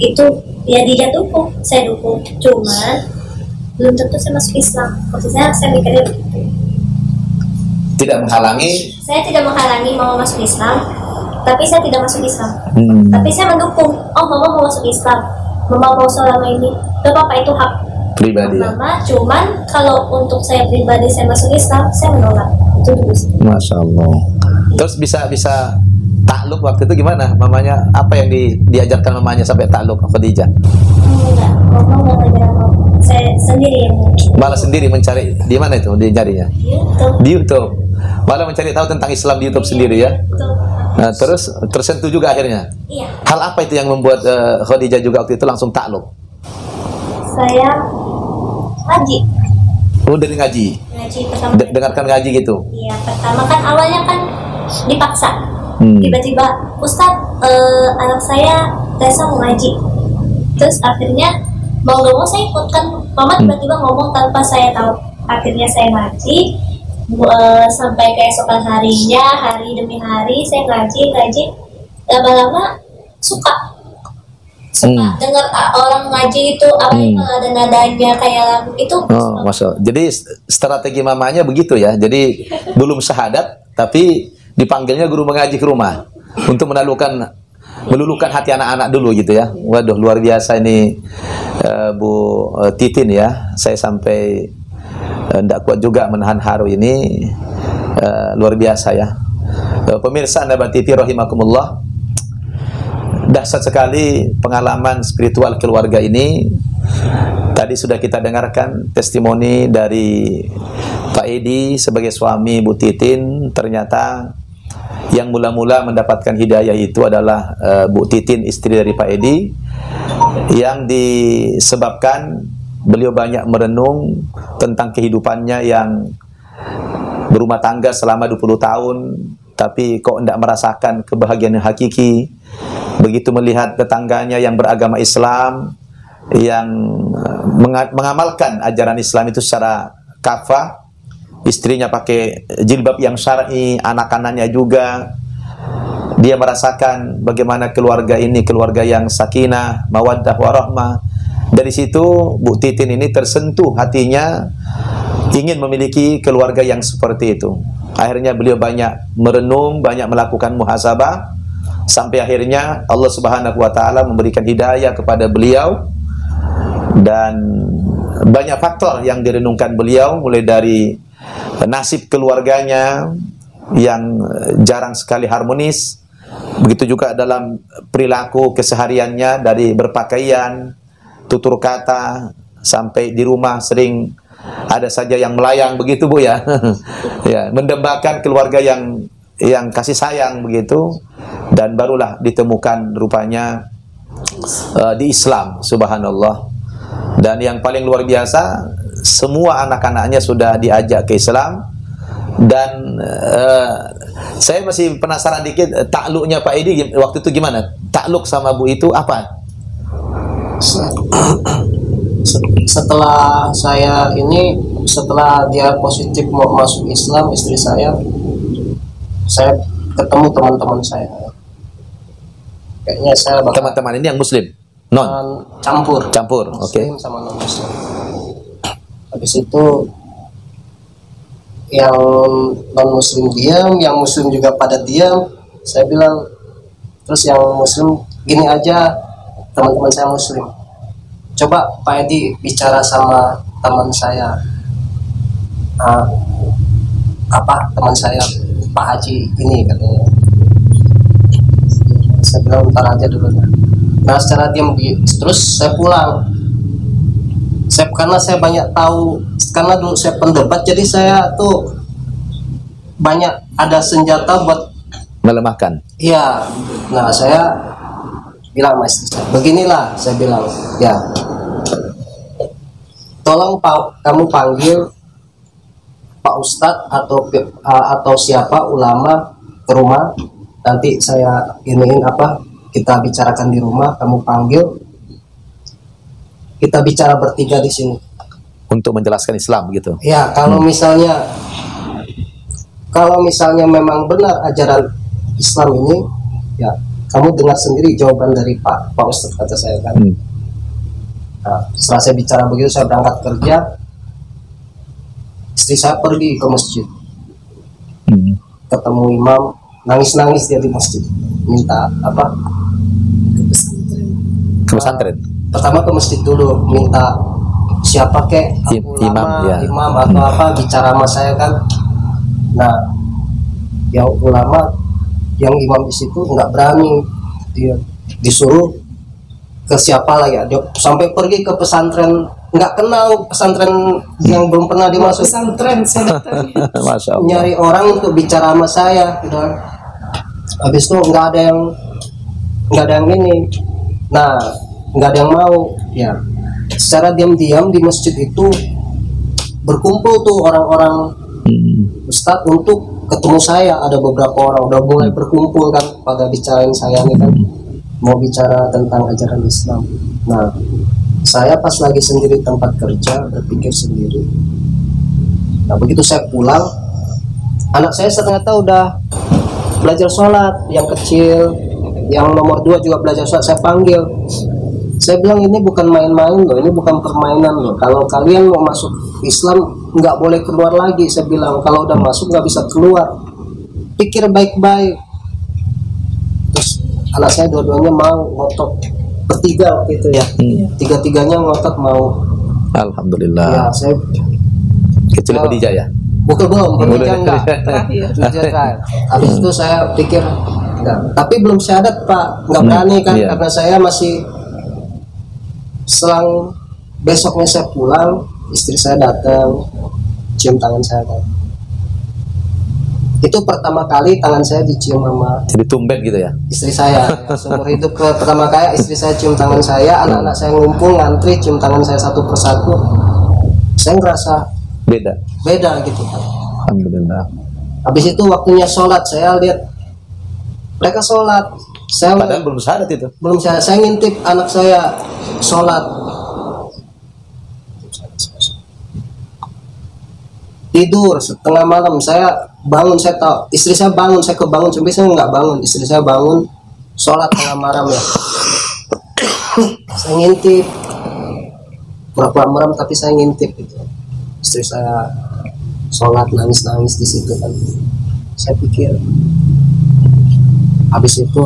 Speaker 3: itu ya dia dukung, saya dukung, cuman belum tentu saya masuk Islam. Maksudnya saya mikirnya begitu.
Speaker 1: Tidak menghalangi.
Speaker 3: Saya tidak menghalangi mama masuk Islam, tapi saya tidak masuk Islam. Tapi saya mendukung. Oh, mama mau masuk Islam, mama mau selama ini. Gak apa-apa, itu hak
Speaker 1: Pribadi ya.
Speaker 3: mama. Cuman kalau untuk saya pribadi saya masuk Islam, saya menolak. Itu dulu sih.
Speaker 1: Masya Allah. Terus bisa takluk waktu itu gimana? Mamanya apa yang diajarkan mamanya sampai takluk Khadijah?
Speaker 3: Enggak, mama nggak ngajar mama. Saya sendiri yang
Speaker 1: Malah sendiri mencari di mana itu dicarinya?
Speaker 3: YouTube.
Speaker 1: Di YouTube. Malah mencari tahu tentang Islam di YouTube sendiri ya.
Speaker 3: Betul.
Speaker 1: Nah, terus tersentuh juga akhirnya.
Speaker 3: Iya.
Speaker 1: Hal apa itu yang membuat Khadijah juga waktu itu langsung takluk?
Speaker 3: Saya ngaji.
Speaker 1: Oh, dari ngaji.
Speaker 3: Ngaji pertama.
Speaker 1: Dengarkan ngaji gitu.
Speaker 3: Iya, pertama kan awalnya kan dipaksa. Tiba-tiba, Ustadz, anak saya Tessa mau ngaji. Terus akhirnya mau gak mau saya ikut, kan mama tiba-tiba ngomong tanpa saya tahu. Akhirnya saya ngaji sampai keesokan harinya, hari demi hari saya ngaji. Lama-lama suka dengar orang ngaji itu, apalagi kalau ada nadanya kayak lagu itu.
Speaker 1: Oh, masuk. Jadi strategi mamanya begitu ya. Jadi belum syahadat tapi dipanggilnya guru mengaji ke rumah untuk meluluhkan hati anak-anak dulu gitu ya. Waduh, luar biasa ini Bu Titin ya. Saya sampai tidak kuat juga menahan haru ini. Luar biasa ya. Pemirsa Naba TV rahimakumullah, dahsyat sekali pengalaman spiritual keluarga ini. Tadi sudah kita dengarkan testimoni dari Pak Edi sebagai suami Bu Titin. Ternyata yang mula-mula mendapatkan hidayah itu adalah Bu Titin, istri dari Pak Edi, yang disebabkan beliau banyak merenung tentang kehidupannya yang berumah tangga selama 20 tahun, tapi kok tidak merasakan kebahagiaan yang hakiki. Begitu melihat tetangganya yang beragama Islam, yang mengamalkan ajaran Islam itu secara kafah, istrinya pakai jilbab yang syar'i, anak-anaknya juga, dia merasakan bagaimana keluarga ini keluarga yang sakinah, mawaddah, warahmah. Dari situ Bu Titin ini tersentuh hatinya, ingin memiliki keluarga yang seperti itu. Akhirnya beliau banyak merenung, banyak melakukan muhasabah, sampai akhirnya Allah Subhanahu wa taala memberikan hidayah kepada beliau. Dan banyak faktor yang direnungkan beliau, mulai dari nasib keluarganya yang jarang sekali harmonis, begitu juga dalam perilaku kesehariannya, dari berpakaian, tutur kata, sampai di rumah sering ada saja yang melayang begitu Bu ya. Ya, mendambakan keluarga yang kasih sayang begitu, dan barulah ditemukan rupanya di Islam, subhanallah. Dan yang paling luar biasa, semua anak-anaknya sudah diajak ke Islam. Dan saya masih penasaran dikit, takluknya Pak Edi waktu itu gimana? Takluk sama Bu itu apa?
Speaker 4: Setelah setelah dia positif mau masuk Islam, istri saya ketemu teman-teman saya. Kayaknya saya
Speaker 1: teman-teman ini yang Muslim? Non?
Speaker 4: Campur,
Speaker 1: oke.
Speaker 4: Muslim sama non Muslim. Habis itu yang non Muslim diam, yang Muslim juga pada diam. Saya bilang, terus yang Muslim, gini aja, teman-teman saya Muslim, coba Pak Edi bicara sama teman saya, teman saya Pak Haji ini, katanya. Saya bilang ntar aja dulu. Nah, secara diam, terus saya pulang. Karena saya banyak tahu, karena dulu saya pendebat, jadi saya tuh banyak ada senjata buat
Speaker 1: melemahkan.
Speaker 4: Iya. Nah, saya bilang sama istri saya, beginilah, saya bilang, ya, tolong kamu panggil Pak Ustadz atau siapa ulama ke rumah, nanti saya kita bicarakan di rumah, kamu panggil, kita bicara bertiga di sini
Speaker 1: untuk menjelaskan Islam gitu.
Speaker 4: Ya, kalau misalnya memang benar ajaran Islam ini, ya kamu dengar sendiri jawaban dari Pak Ustadz, kata saya kan. Nah, setelah saya bicara begitu, saya berangkat kerja, istri saya pergi ke masjid. ketemu imam, nangis-nangis dia di masjid, minta apa?
Speaker 1: Ke pesantren.
Speaker 4: Pertama ke masjid dulu, minta siapa kek ulama, imam atau apa bicara sama saya kan. Nah, yang ulama, yang imam di situ nggak berani, dia disuruh ke siapa lah ya, dia sampai pergi ke pesantren, nggak kenal pesantren yang belum pernah dimasuk,
Speaker 5: pesantren saya
Speaker 1: Masya Allah.
Speaker 4: nyari orang untuk bicara sama saya gitu kan. Habis itu nggak ada yang ini, nah nggak ada yang mau ya. Secara diam-diam di masjid itu berkumpul tuh orang-orang ustadz untuk ketemu saya. Ada beberapa orang udah mulai berkumpul kan, pada bicarain saya nih kan, mau bicara tentang ajaran Islam. Nah, saya pas lagi sendiri tempat kerja, berpikir sendiri. Nah, begitu saya pulang, anak saya ternyata udah belajar sholat, yang kecil, yang nomor 2 juga belajar sholat. Saya panggil, saya bilang ini bukan main-main loh, ini bukan permainan loh. Kalau kalian mau masuk Islam nggak boleh keluar lagi. Saya bilang kalau udah masuk nggak bisa keluar. Pikir baik-baik. Terus anak saya dua-duanya mau ngotot, bertiga waktu itu ya. Tiga-tiganya ngotot mau.
Speaker 1: Alhamdulillah.
Speaker 4: Ya, saya
Speaker 1: Kecil Khadijah ya.
Speaker 4: bukan belum enggak. Habis itu saya pikir enggak. Tapi belum syahadat Pak, nggak berani kan, karena saya masih. Selang besoknya saya pulang, istri saya datang, cium tangan saya kan. Itu pertama kali tangan saya dicium sama
Speaker 1: Jadi tumben gitu ya.
Speaker 4: istri saya. Seumur hidup pertama kali istri saya cium tangan saya, anak-anak saya ngumpul ngantri cium tangan saya satu persatu. Saya ngerasa beda gitu kan.
Speaker 1: Alhamdulillah.
Speaker 4: Habis itu waktunya sholat, saya lihat mereka sholat. Saya
Speaker 1: Padahal belum syahadat itu.
Speaker 4: belum saya ngintip anak saya sholat, tidur setengah malam. Saya bangun, saya tahu istri saya bangun, saya kebangun, sampai saya nggak bangun, istri saya bangun sholat tengah malam ya. Saya ngintip, pura-pura merem tapi saya ngintip gitu. Istri saya sholat nangis-nangis di situ kan. Saya pikir habis itu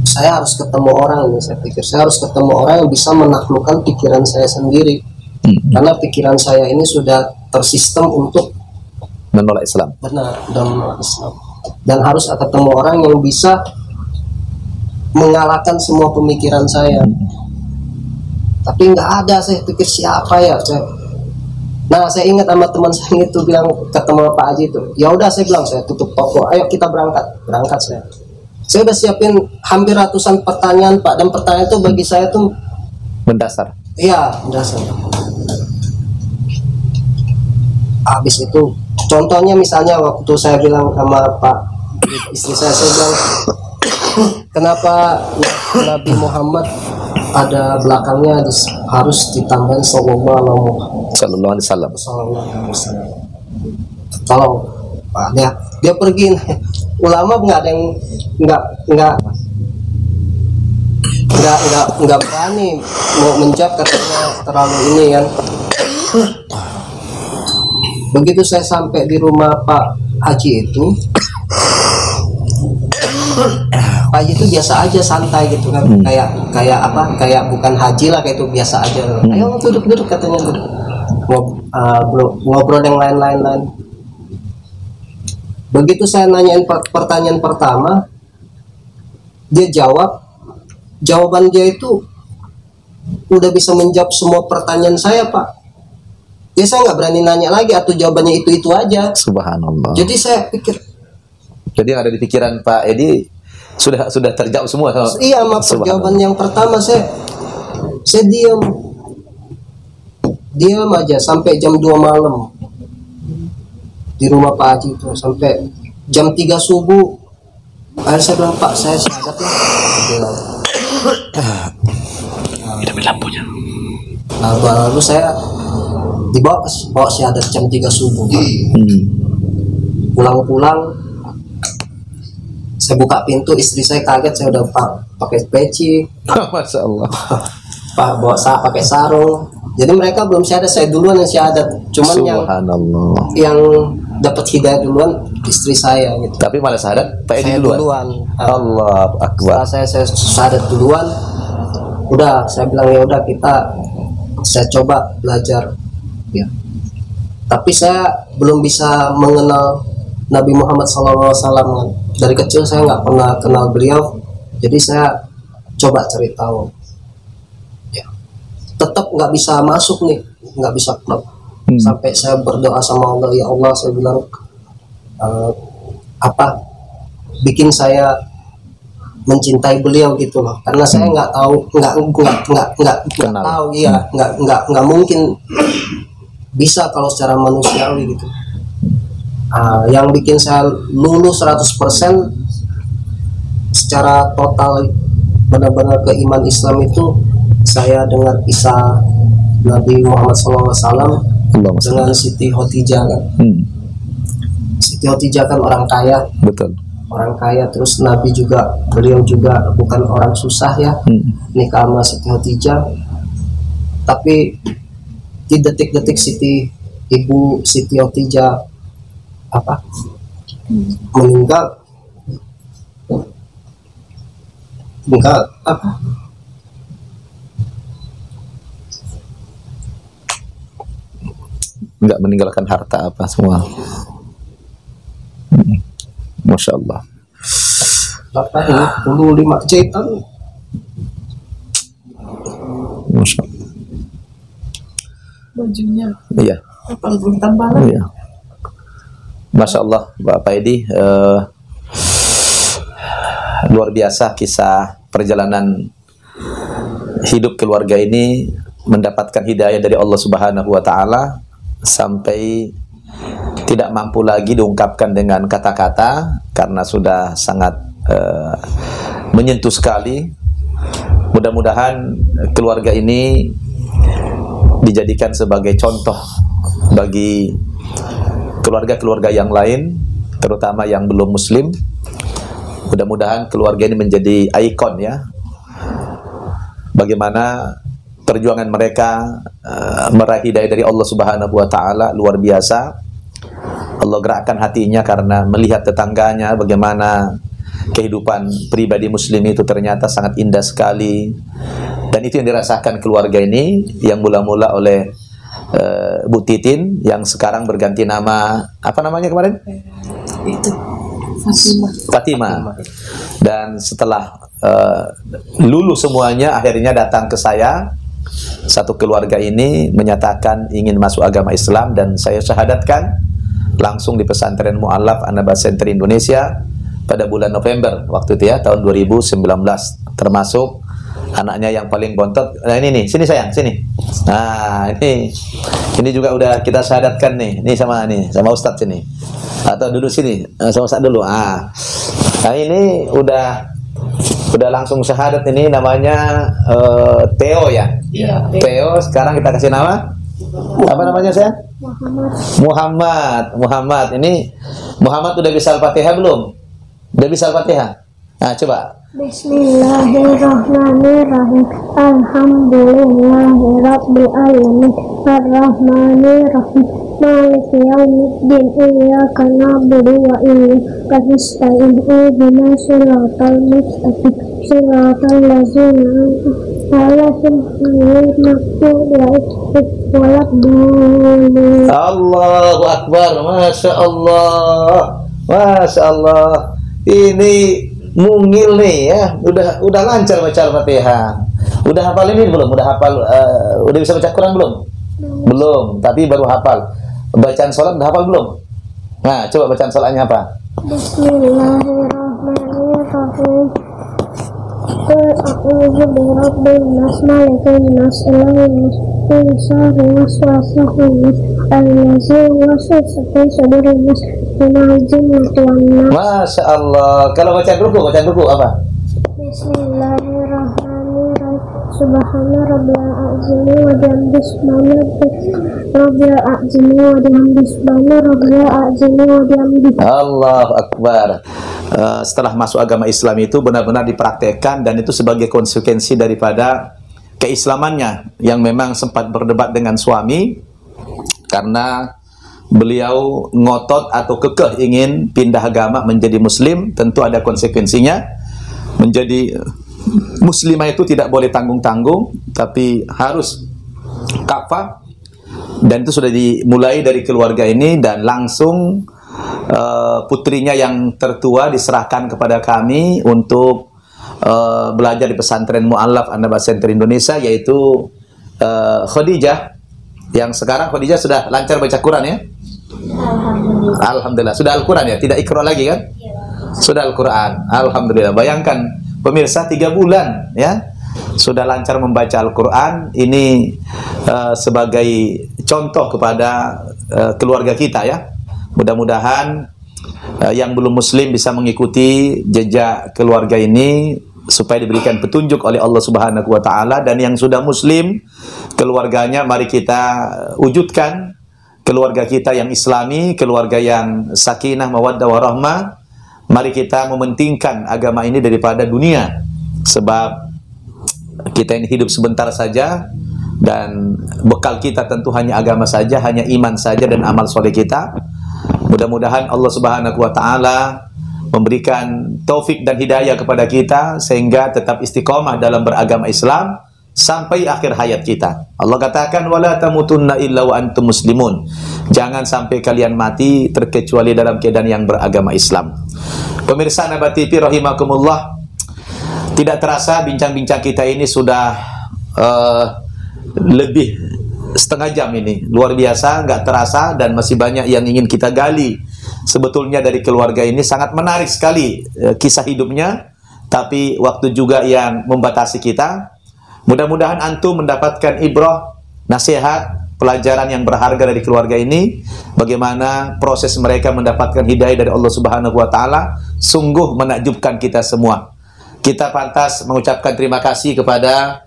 Speaker 4: saya harus ketemu orang ini. Saya pikir saya harus ketemu orang yang bisa menaklukkan pikiran saya sendiri, karena pikiran saya ini sudah tersistem untuk
Speaker 1: menolak Islam.
Speaker 4: Benar, dan menolak Islam. Dan harus ketemu orang yang bisa mengalahkan semua pemikiran saya. Tapi nggak ada. Saya pikir siapa ya Nah, saya ingat sama teman saya itu bilang ketemu Pak Haji itu. Ya udah, saya bilang, saya tutup toko, ayo kita berangkat saya udah siapin hampir ratusan pertanyaan Pak, dan pertanyaan itu bagi saya tuh
Speaker 1: Mendasar.
Speaker 4: iya, mendasar. Habis itu contohnya misalnya waktu saya bilang sama Pak istri saya bilang kenapa Nabi Muhammad ada belakangnya harus ditambahin sallallahu alaihi wasallam. Tolong Pak, dia pergi. Ulama nggak ada yang nggak berani mau menjawab, katanya terlalu ini kan. Begitu saya sampai di rumah Pak Haji itu, Pak Haji itu biasa aja, santai gitu kan, kayak apa, kayak bukan haji lah, kayak itu biasa aja. Ayo duduk katanya, ngobrol yang lain-lain. Begitu saya nanyain pertanyaan pertama, dia jawaban dia itu udah bisa menjawab semua pertanyaan saya Pak. Ya saya nggak berani nanya lagi, atau jawabannya itu aja.
Speaker 1: Subhanallah.
Speaker 4: Jadi saya pikir,
Speaker 1: jadi yang ada di pikiran Pak Edi sudah terjawab semua.
Speaker 4: Iya, maksud jawaban yang pertama saya diam aja sampai jam 2 malam di rumah Pak Haji itu, sampai jam 3 subuh. Akhirnya saya bilang, Pak, saya syahadat ya.
Speaker 1: Hidupin lampunya.
Speaker 4: Lalu saya bawa syahadat jam 3 subuh. Pulang-pulang saya buka pintu, istri saya kaget, saya udah pakai peci.
Speaker 1: Masya Allah.
Speaker 4: Pak bawa pakai sarung. Jadi mereka belum syahadat, saya duluan yang syahadat. Cuman yang dapat hidayah duluan istri saya gitu.
Speaker 1: Tapi malah syahadat Pak Edi
Speaker 4: Saya
Speaker 1: duluan. Allahu Akbar.
Speaker 4: Setelah saya syahadat duluan, udah saya bilang ya udah saya coba belajar ya. Tapi saya belum bisa mengenal Nabi Muhammad SAW. Dari kecil saya nggak pernah kenal beliau, jadi saya coba cari tahu ya. Tetap nggak bisa masuk nih, nggak bisa klub. Sampai saya berdoa sama Allah, ya Allah, saya bilang bikin saya mencintai beliau gitu loh, karena saya nggak tahu, nggak tahu ya, nggak mungkin bisa kalau secara manusiawi gitu. Yang bikin saya lulus 100% secara total benar-benar ke iman Islam itu saya dengar kisah Nabi Muhammad SAW dengan Siti Khotijah kan. Siti Khotijah kan orang kaya,
Speaker 1: betul,
Speaker 4: orang kaya, terus Nabi juga, beliau juga bukan orang susah ya, nikah sama Siti Khotijah. Tapi di detik-detik ibu Siti Khotijah meninggal
Speaker 1: nggak meninggalkan harta apa semua. Masya Allah.
Speaker 4: 85 jahitan.
Speaker 1: Masya Allah.
Speaker 5: Bajunya
Speaker 1: Iya.
Speaker 5: 80 tambalan.
Speaker 1: Iya. Masya Allah, Bapak Edi, luar biasa kisah perjalanan hidup keluarga ini mendapatkan hidayah dari Allah Subhanahu wa Ta'ala sampai tidak mampu lagi diungkapkan dengan kata-kata karena sudah sangat menyentuh sekali. Mudah-mudahan keluarga ini dijadikan sebagai contoh bagi keluarga-keluarga yang lain, terutama yang belum muslim. Mudah-mudahan keluarga ini menjadi ikon ya, bagaimana perjuangan mereka meraih hidayah dari Allah Subhanahu wa Ta'ala luar biasa. Allah gerakkan hatinya karena melihat tetangganya bagaimana kehidupan pribadi muslim itu ternyata sangat indah sekali, dan itu yang dirasakan keluarga ini yang mula-mula oleh Bu Titin yang sekarang berganti nama, apa namanya kemarin?
Speaker 5: Itu
Speaker 1: Fatimah. Dan setelah lulus semuanya, akhirnya datang ke saya. Satu keluarga ini menyatakan ingin masuk agama Islam, dan saya syahadatkan langsung di pesantren Mu'allaf An-Naba Center Indonesia pada bulan November waktu itu ya, tahun 2019. Termasuk anaknya yang paling bontot. Nah ini nih, sini sayang, sini. Nah ini juga udah kita syahadatkan nih. Ini sama Ustadz sini. Atau duduk sini, sama Ustadz dulu. Nah ini udah langsung syahadat. Ini namanya Theo ya.
Speaker 5: Iya,
Speaker 1: Theo. Sekarang kita kasih nama. Apa namanya sayang? Muhammad. Ini Muhammad udah bisa Al-Fatihah belum? Udah bisa Al-Fatihah? Nah coba.
Speaker 6: Bismillahirrahmanirrahim. Alhamdulillahirabbil alamin. Arrahmanirrahim. Maliki yaumiddin. Iyyaka na'budu wa iyyaka nasta'in. Ihdinas siratal mustaqim. Siratal ladzina an'amta 'alaihim ghairil maghdubi 'alaihim.
Speaker 1: Allahu Akbar. Masya Allah. Masya Allah. Ini mungil nih ya, udah lancar baca Al-Fatihah. Udah hafal ini belum? Udah hafal, udah bisa baca Quran belum? Belum, tapi baru hafal. Bacaan sholat udah hafal belum? Nah, coba bacaan sholatnya apa?
Speaker 6: Bismillahirrahmanirrahim. Qul a'udzu birabbin nas, malikin nas, ilahin nas, min syarri waswasil nas, allazi yuwaswisu fi sudurin nas, minal jinnati wan nas.
Speaker 1: Masya Allah. Kalau bacaan ruku apa?
Speaker 6: Bismillahirrahmanirrahim. Subhana rabbil azimi wa bihamdihi, subhana rabbil azimi wa bihamdihi, subhana rabbil azimi wa bihamdihi.
Speaker 1: Allahu Akbar. Setelah masuk agama Islam itu benar-benar dipraktekkan, dan itu sebagai konsekuensi daripada keislamannya yang memang sempat berdebat dengan suami karena beliau ngotot atau kekeh ingin pindah agama menjadi muslim, tentu ada konsekuensinya. Menjadi muslimah itu tidak boleh tanggung-tanggung, tapi harus kafah. Dan itu sudah dimulai dari keluarga ini, dan langsung putrinya yang tertua diserahkan kepada kami untuk belajar di pesantren Mu'allaf An-Nabawi Center Indonesia, yaitu Khadijah. Yang sekarang Khadijah sudah lancar baca Quran ya? Alhamdulillah. Sudah Al-Quran ya? Tidak Iqra lagi kan? Sudah Al-Quran. Alhamdulillah. Bayangkan pemirsa, 3 bulan ya sudah lancar membaca Al-Quran. Ini sebagai contoh kepada keluarga kita ya. Mudah-mudahan yang belum muslim bisa mengikuti jejak keluarga ini supaya diberikan petunjuk oleh Allah Subhanahu wa taala, dan yang sudah muslim keluarganya mari kita wujudkan keluarga kita yang islami, keluarga yang sakinah, mawaddah, warahmah. Mari kita mementingkan agama ini daripada dunia, sebab kita ini hidup sebentar saja, dan bekal kita tentu hanya agama saja, hanya iman saja dan amal soleh kita. Mudah-mudahan Allah Subhanahu wa taala memberikan taufik dan hidayah kepada kita sehingga tetap istiqomah dalam beragama Islam sampai akhir hayat kita. Allah katakan wala tamutunna illa wa antum muslimun. Jangan sampai kalian mati terkecuali dalam keadaan yang beragama Islam. Pemirsa Naba TV rahimakumullah, tidak terasa bincang-bincang kita ini sudah lebih setengah jam ini. Luar biasa, nggak terasa, dan masih banyak yang ingin kita gali. Sebetulnya dari keluarga ini sangat menarik sekali kisah hidupnya, tapi waktu juga yang membatasi kita. Mudah-mudahan antum mendapatkan ibrah, nasihat, pelajaran yang berharga dari keluarga ini. Bagaimana proses mereka mendapatkan hidayah dari Allah Subhanahu wa taala, sungguh menakjubkan kita semua. Kita pantas mengucapkan terima kasih kepada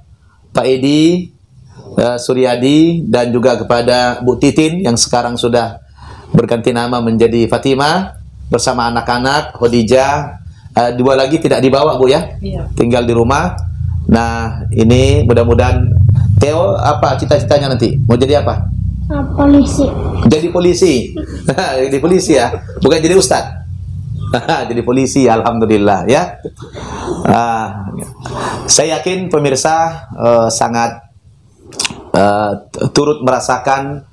Speaker 1: Pak Edi Suryadi dan juga kepada Bu Titin yang sekarang sudah berganti nama menjadi Fatimah bersama anak-anak Khadijah. 2 lagi tidak dibawa Bu ya? Iya. Tinggal di rumah. Nah, ini mudah-mudahan Theo apa cita-citanya nanti? Mau jadi apa?
Speaker 6: Polisi.
Speaker 1: Jadi polisi. Jadi polisi ya, bukan jadi ustadz. Jadi polisi, alhamdulillah ya. Saya yakin pemirsa sangat turut merasakan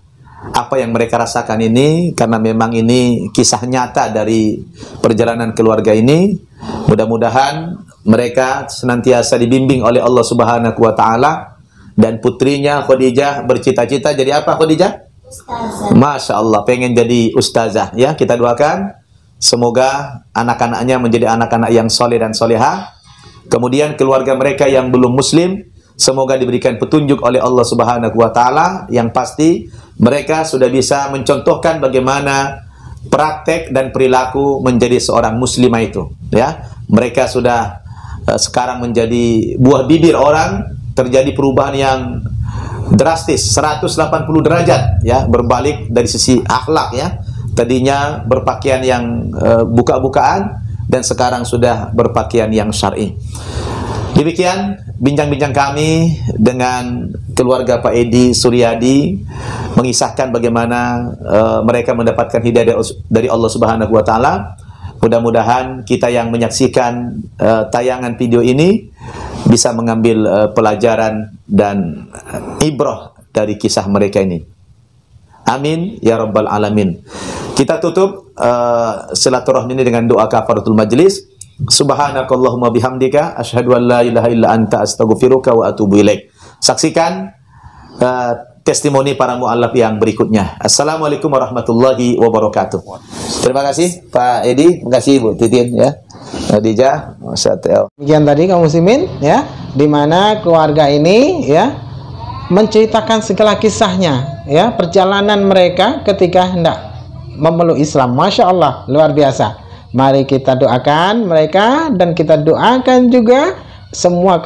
Speaker 1: apa yang mereka rasakan ini, karena memang ini kisah nyata dari perjalanan keluarga ini. Mudah-mudahan mereka senantiasa dibimbing oleh Allah Subhanahu wa taala, dan putrinya Khadijah bercita-cita jadi apa Khadijah? Ustazah. Masya Allah, pengen jadi ustazah ya. Kita doakan semoga anak-anaknya menjadi anak-anak yang soleh dan soleha. Kemudian keluarga mereka yang belum muslim, semoga diberikan petunjuk oleh Allah Subhanahu wa taala. Yang pasti mereka sudah bisa mencontohkan bagaimana praktek dan perilaku menjadi seorang muslimah itu ya. Mereka sudah sekarang menjadi buah bibir orang, terjadi perubahan yang drastis 180 derajat ya, berbalik dari sisi akhlak ya. Tadinya berpakaian yang buka-bukaan dan sekarang sudah berpakaian yang syar'i. Demikian bincang-bincang kami dengan keluarga Pak Edi Suryadi, mengisahkan bagaimana mereka mendapatkan hidayah dari Allah Subhanahu wa taala. Mudah-mudahan kita yang menyaksikan tayangan video ini bisa mengambil pelajaran dan ibrah dari kisah mereka ini. Amin ya rabbal alamin. Kita tutup silaturahmi ini dengan doa kafaratul majlis. Subhanakallahumma bihamdika asyhadu an la ilaha illa anta astaghfiruka wa atubu ilaik. Saksikan testimoni para mu'allaf yang berikutnya. Assalamualaikum warahmatullahi wabarakatuh. Terima kasih Pak Edi, terima kasih Bu Titin ya. Khadijah, masyaallah.
Speaker 2: Demikian tadi kaum muslimin ya, di mana keluarga ini ya menceritakan segala kisahnya ya, perjalanan mereka ketika hendak memeluk Islam. Masya Allah, luar biasa. Mari kita doakan mereka, dan kita doakan juga semua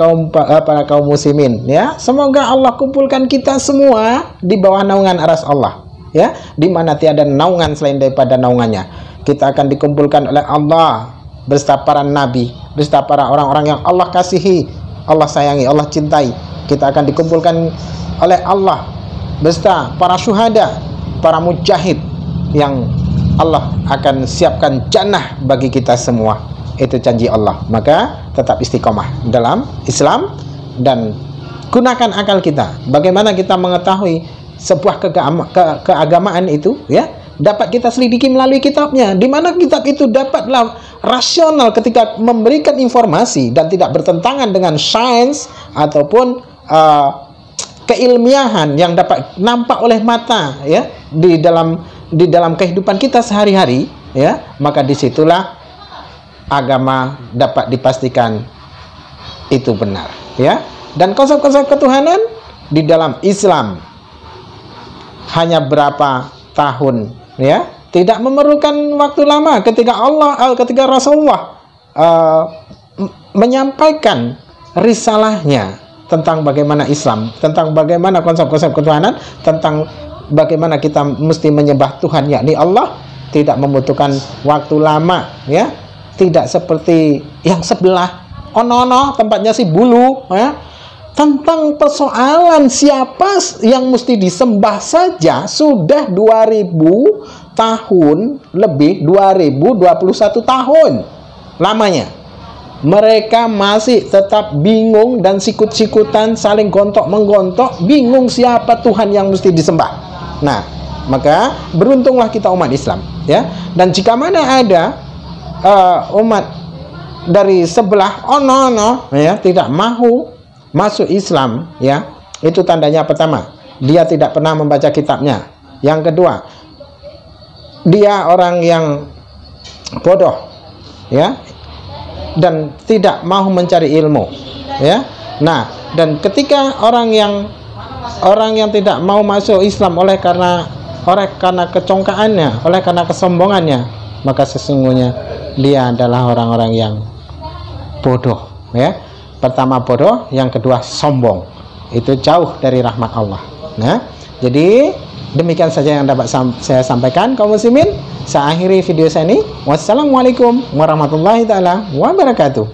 Speaker 2: para kaum muslimin ya. Semoga Allah kumpulkan kita semua di bawah naungan aras Allah ya, di mana tiada naungan selain daripada naungannya. Kita akan dikumpulkan oleh Allah beserta para nabi, beserta para orang-orang yang Allah kasihi, Allah sayangi, Allah cintai. Kita akan dikumpulkan oleh Allah beserta para syuhada, para mujahid yang Allah akan siapkan jannah bagi kita semua. Itu janji Allah. Maka tetap istiqomah dalam Islam dan gunakan akal kita. Bagaimana kita mengetahui sebuah keagamaan itu, ya, dapat kita selidiki melalui kitabnya. Di mana kitab itu dapatlah rasional ketika memberikan informasi dan tidak bertentangan dengan sains ataupun keilmiahan yang dapat nampak oleh mata, ya, di dalam kehidupan kita sehari-hari, ya, maka disitulah agama dapat dipastikan itu benar, ya. Dan konsep-konsep ketuhanan di dalam Islam hanya berapa tahun, ya, tidak memerlukan waktu lama ketika ketika Rasulullah menyampaikan risalahnya tentang bagaimana Islam, tentang bagaimana konsep-konsep ketuhanan, tentang bagaimana kita mesti menyembah Tuhan yakni Allah, tidak membutuhkan waktu lama, ya. Tidak seperti yang sebelah ono tempatnya si bulu, ya. Tentang persoalan siapa yang mesti disembah saja sudah 2000 tahun lebih, 2021 tahun lamanya. Mereka masih tetap bingung dan sikut-sikutan, saling gontok-menggontok, bingung siapa Tuhan yang mesti disembah. Nah, maka beruntunglah kita umat Islam, ya. Dan jika mana ada umat dari sebelah ya, tidak mahu masuk Islam, ya, itu tandanya pertama, dia tidak pernah membaca kitabnya. Yang kedua, dia orang yang bodoh, ya, dan tidak mau mencari ilmu, ya. Nah, dan ketika orang yang tidak mau masuk Islam oleh karena kecongkaannya, oleh karena kesombongannya, maka sesungguhnya dia adalah orang-orang yang bodoh, ya. Pertama bodoh, yang kedua sombong. Itu jauh dari rahmat Allah. Nah, jadi demikian saja yang dapat saya sampaikan kaum muslimin. Saya akhiri video saya ini. Wassalamualaikum warahmatullahi taala wabarakatuh.